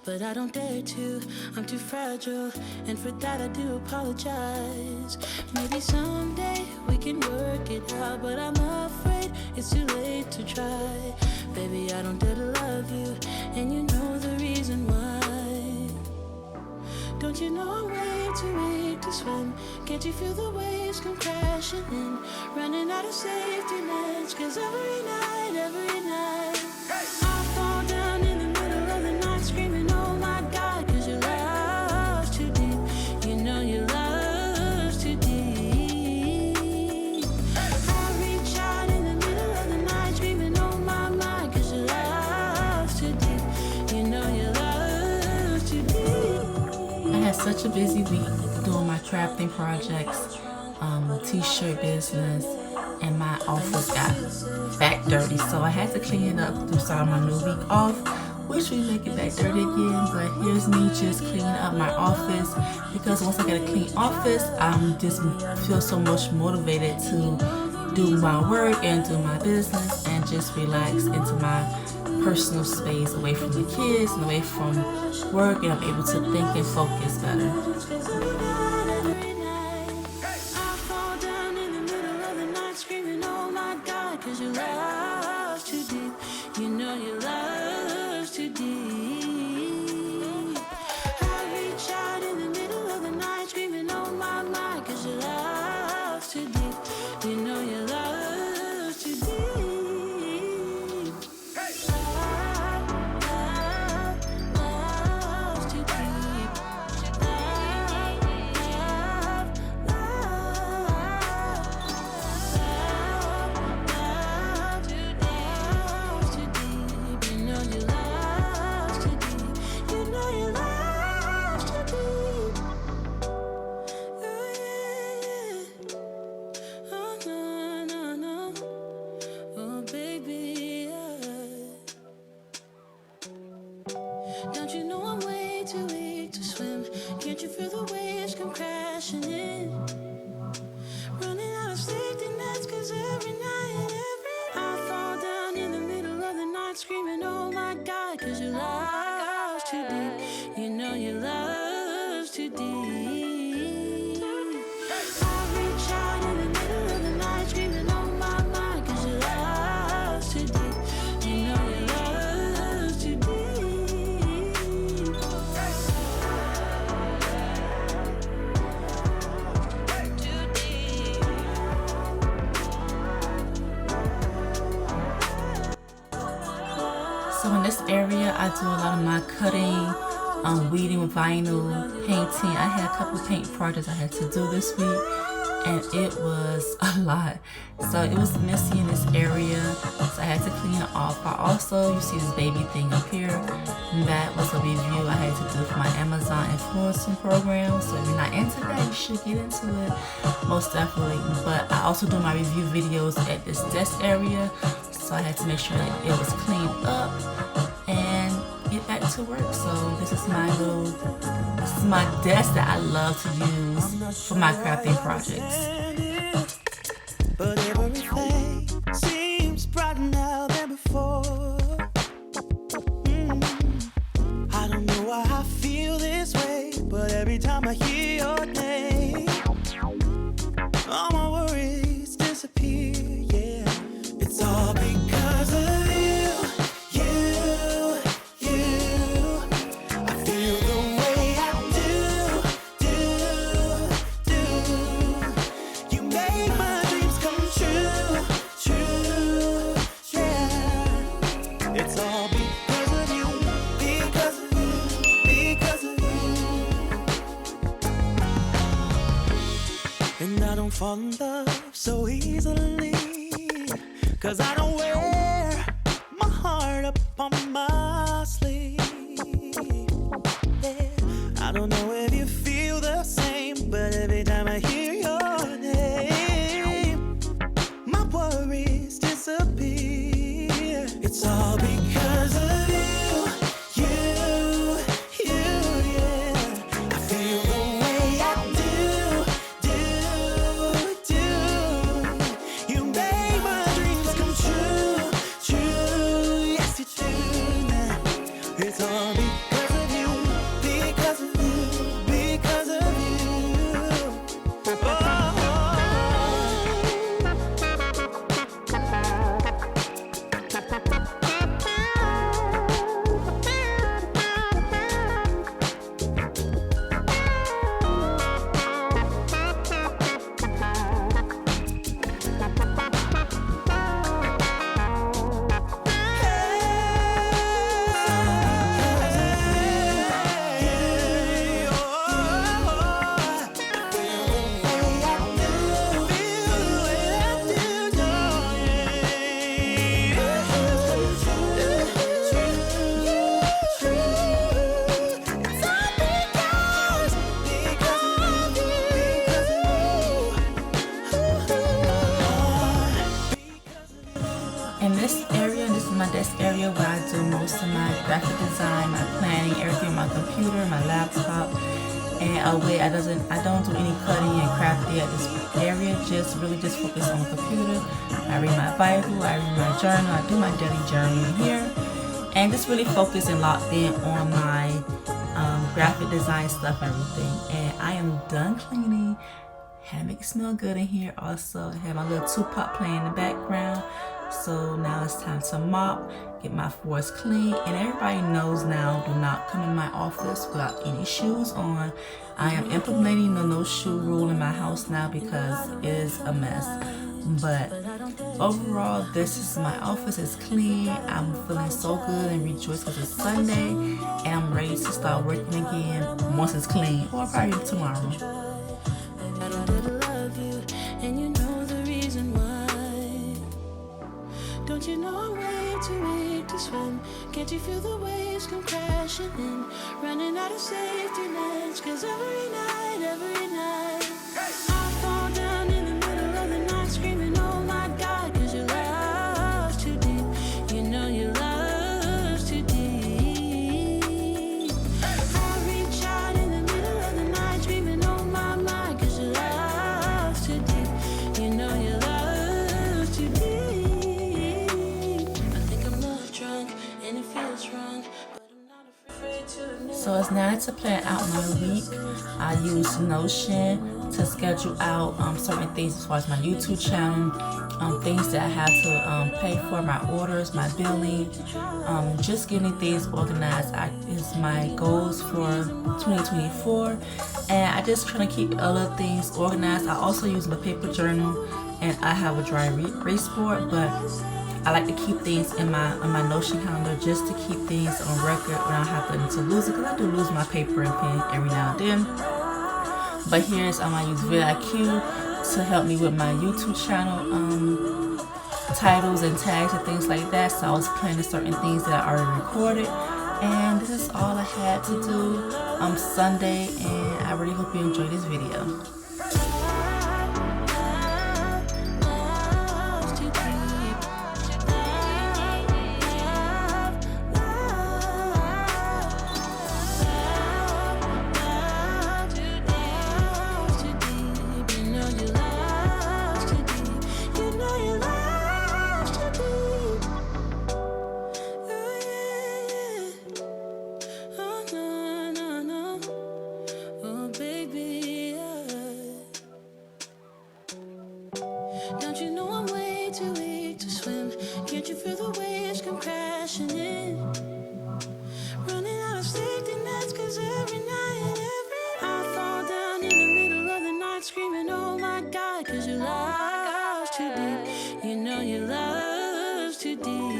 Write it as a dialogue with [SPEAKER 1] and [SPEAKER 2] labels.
[SPEAKER 1] but I don't dare to. I'm too fragile, and for that I do apologize. Maybe someday we can work it out, but I'm afraid it's too late to try. Baby, I don't dare to love you, and you know the reason why. Don't you know I'm way too weak to swim? Can't you feel the waves come crashing in? Running out of safety nets, 'cause every night I fall down in the middle of the night screaming, oh my God, 'cause your love's too deep. You know your love's too deep. I reach out in the middle of the night screaming, oh my, 'cause your love's too deep. You know your love's too deep.
[SPEAKER 2] I had such a busy week doing my crafting projects, t-shirt business, and my office got back dirty, so I had to clean it up to start my new week off, which we make it back dirty again. But here's me just cleaning up my office, because once I get a clean office, I'm just feel so much motivated to do my work and do my business and just relax into my personal space, away from the kids and away from work, and I'm able to think and focus better.
[SPEAKER 1] You know your love's too deep. I reach out in the middle of the night screaming, oh my, 'cause your love's too deep. You know your love's too deep. Love's too deep. Don't you know I'm way too weak to swim? Can't you feel the waves come crashing in? Running out of safety nets, 'cause every night I fall down in the middle of the night screaming, oh my God, 'cause your love's too deep. You know your love's too deep. I reach out in the middle of the night screaming, oh my, 'cause your love's too deep. You know your love's too deep.
[SPEAKER 2] So in this area, I do a lot of my cutting, weeding with vinyl, painting. I had a couple of paint projects I had to do this week, and it was a lot. So it was messy in this area, so I had to clean it off. But also, you see this baby thing up here, and that was a review I had to do for my Amazon influencing program. So if you're not into that, you should get into it, most definitely. But I also do my review videos at this desk area, so I had to make sure that it was cleaned up and get back to work. So this is my desk that I love to use for my crafting projects.
[SPEAKER 3] But everything seems brighter now than before. I don't know why I feel this way, but every time I hear your name, all my worries disappear. Yeah, it's all because of you. I feel the way I do. You make my dreams come true. Yeah, it's all because of you, because of you, because of you. And I don't fall in love so easily, 'cause I don't wear my heart up on my sleeve. Yeah. I don't know if you feel the same, but every time I hear your name, my worries disappear. It's all because of you, yeah. I feel the way I do. You make my dreams come true. Yes you do. It's all because of you.
[SPEAKER 2] design, my planning, everything on my computer, my laptop. And I don't do any cutting and crafting at this area, just focus on the computer. I read my Bible, I read my journal, I do my daily journaling here, and just really focus and locked in on my graphic design stuff, everything. And I am done cleaning. Had to make it smell good in here. Also, I have my little Tupac playing in the background. So now it's time to mop, get my floors clean. And everybody knows now, do not come in my office without any shoes on. I am implementing the no shoe rule in my house now because it is a mess. But overall, this is my office. It's clean. I'm feeling so good and rejoiced because it's Sunday. And I'm ready to start working again once it's clean, or probably tomorrow.
[SPEAKER 1] I don't ever love you, and you know the reason why. Don't you know I'm way too weak to swim? Can't you feel the waves come crashing in? Running out of safety nets, cause every night I fall down in the middle of the night screaming, oh my God, cause your love's too deep. You know your love's too deep. I reach out in the middle of the night screaming, oh my, cause your love's too deep. You know your love's too deep. I think I'm love drunk and it feels wrong, but I'm not afraid to admit.
[SPEAKER 2] So it's now to plan out my week. I use Notion to schedule out certain things as far as my YouTube channel, things that I have to pay for, my orders, my billing, just getting things organized is my goals for 2024. And I just try to keep other things organized. I also use my paper journal, and I have a dry erase board, but I like to keep things in my Notion calendar just to keep things on record when I happen to lose it, because I do lose my paper and pen every now and then. But here's I use vidIQ to help me with my YouTube channel titles and tags and things like that. So I was planning certain things that I already recorded, and this is all I had to do on Sunday, and I really hope you enjoy this video.
[SPEAKER 1] Don't you know I'm way too weak to swim? Can't you feel the waves come crashing in? Running out of safety nets, cause every night I fall down in the middle of the night screaming, oh my God, cause your love's too deep. You know your love's too deep.